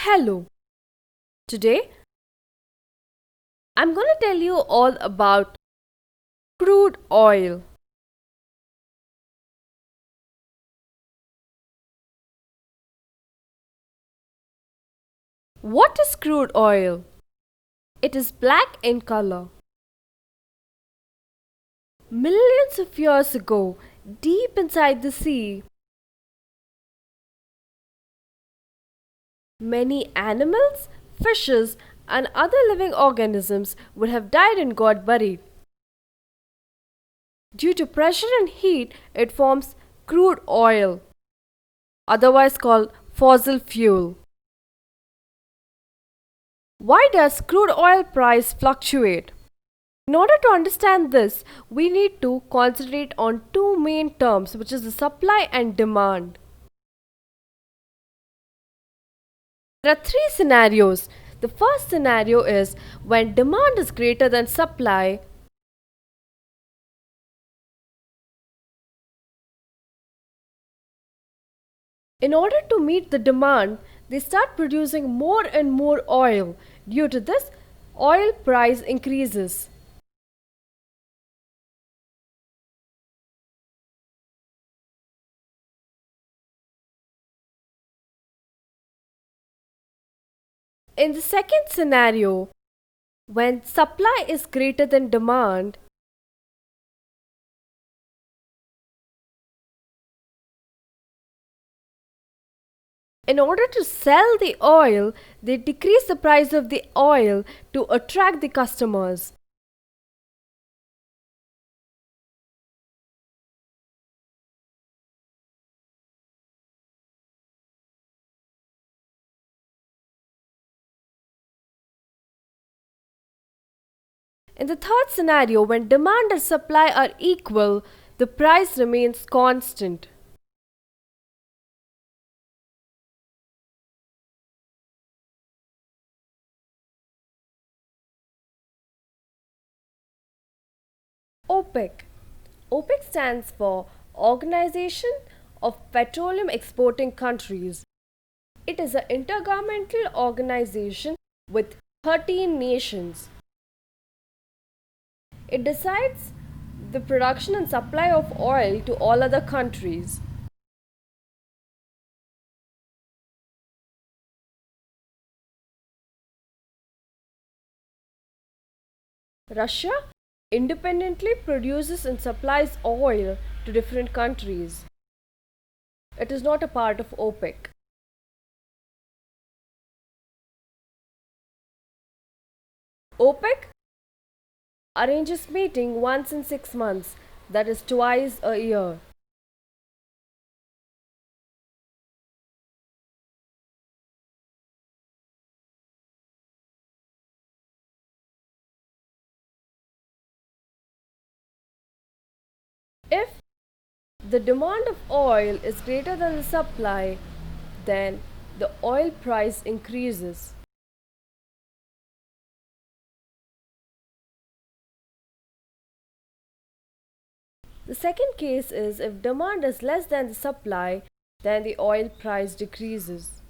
Hello. Today I'm going to tell you all about crude oil. What is crude oil? It is black in color. Millions of years ago, deep inside the sea, many animals, fishes, and other living organisms would have died and got buried. Due to pressure and heat, it forms crude oil, otherwise called fossil fuel. Why does crude oil price fluctuate? In order to understand this, we need to concentrate on two main terms, which is the supply and demand. There are three scenarios. The first scenario is when demand is greater than supply. In order to meet the demand, they start producing more and more oil. Due to this, oil price increases. In the second scenario, when supply is greater than demand, in order to sell the oil, they decrease the price of the oil to attract the customers. In the third scenario, when demand and supply are equal, the price remains constant. OPEC. OPEC stands for Organization of Petroleum Exporting Countries. It is an intergovernmental organization with 13 nations. It decides the production and supply of oil to all other countries. Russia independently produces and supplies oil to different countries. It is not a part of OPEC. OPEC arranges meeting once in 6 months, that is twice a year. If the demand of oil is greater than the supply, then the oil price increases. The second case is if demand is less than the supply, then the oil price decreases.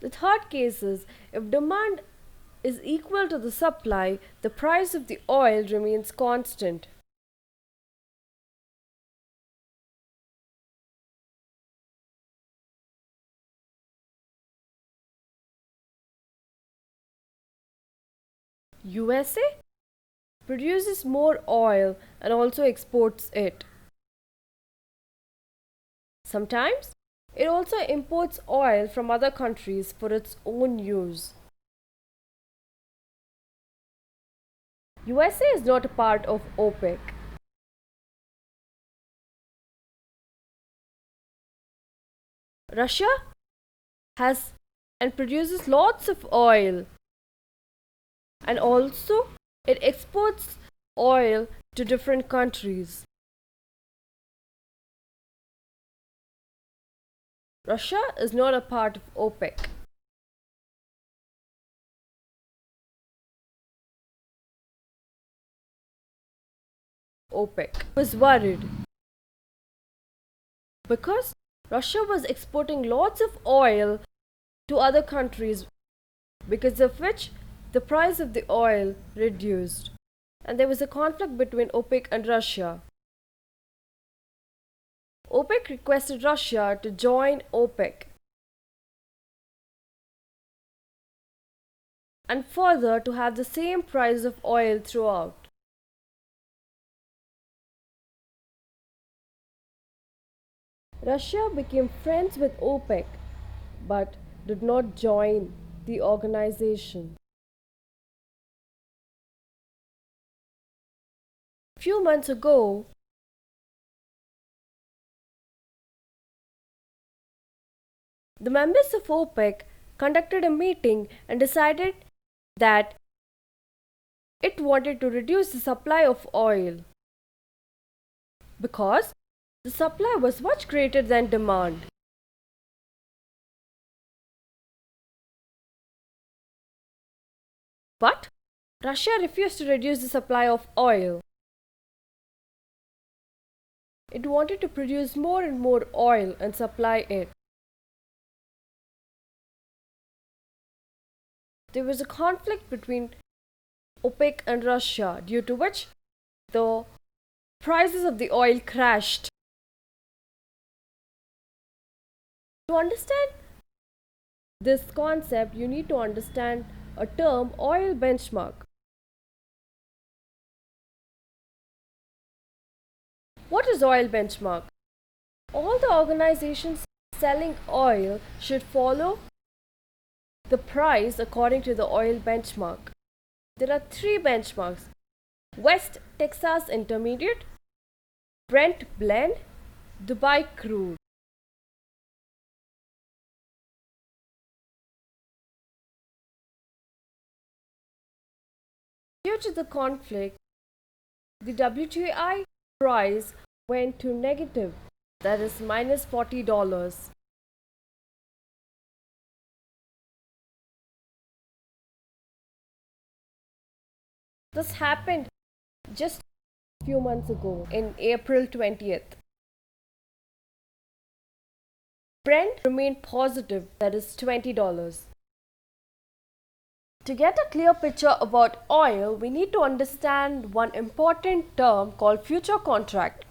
The third case is if demand is equal to the supply, the price of the oil remains constant. USA produces more oil and also exports it. Sometimes it also imports oil from other countries for its own use. USA is not a part of OPEC. Russia has and produces lots of oil, and also it exports oil to different countries. Russia is not a part of OPEC. OPEC was worried because Russia was exporting lots of oil to other countries, because of which the price of the oil reduced, and there was a conflict between OPEC and Russia. OPEC requested Russia to join OPEC and further to have the same price of oil throughout. Russia became friends with OPEC but did not join the organization. A few months ago, the members of OPEC conducted a meeting and decided that it wanted to reduce the supply of oil because the supply was much greater than demand. But Russia refused to reduce the supply of oil. It wanted to produce more and more oil and supply it. There was a conflict between OPEC and Russia, due to which the prices of the oil crashed. To understand this concept, you need to understand a term, oil benchmark. What is oil benchmark? All the organizations selling oil should follow the price according to the oil benchmark. There are three benchmarks: West Texas Intermediate, Brent Blend, Dubai Crude. Due to the conflict, the WTI price went to negative, that is minus $40. This happened just a few months ago in April 20th. Brent remained positive, that is $20. To get a clear picture about oil, we need to understand one important term called future contract.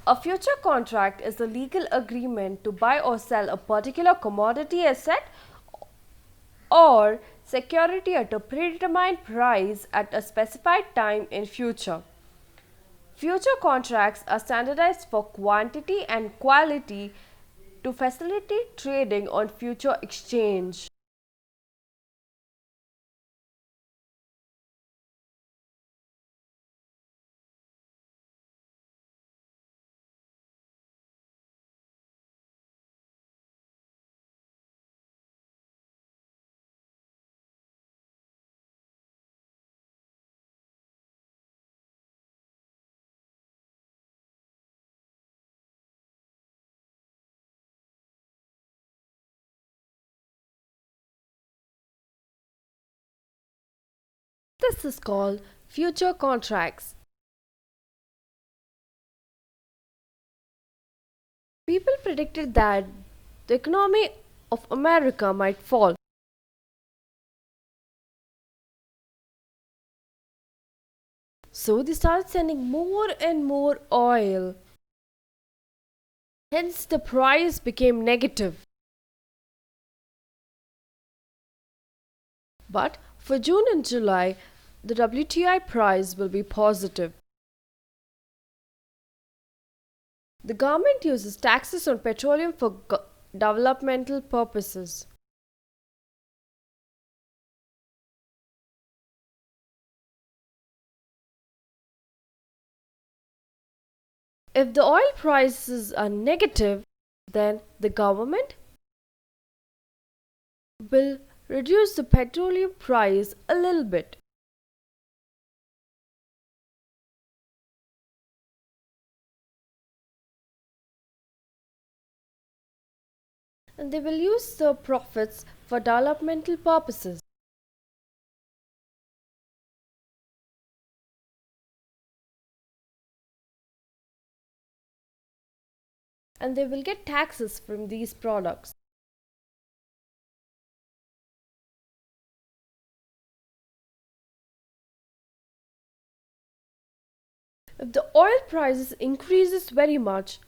A future contract is a legal agreement to buy or sell a particular commodity, asset, or security at a predetermined price at a specified time in future. Future contracts are standardized for quantity and quality to facilitate trading on future exchange. This is called future contracts. People predicted that the economy of America might fall. So they started sending more and more oil. Hence the price became negative. But for June and July, the WTI price will be positive. The government uses taxes on petroleum for developmental purposes. If the oil prices are negative, then the government will reduce the petroleum price a little bit. And they will use the profits for developmental purposes. and they will get taxes from these products. If the oil prices increases very much,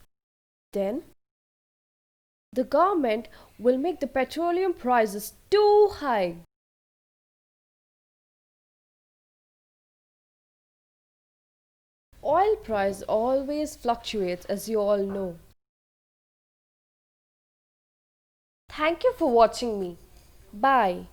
then the government will make the petroleum prices too high. Oil price always fluctuates, as you all know. Thank you for watching me. Bye.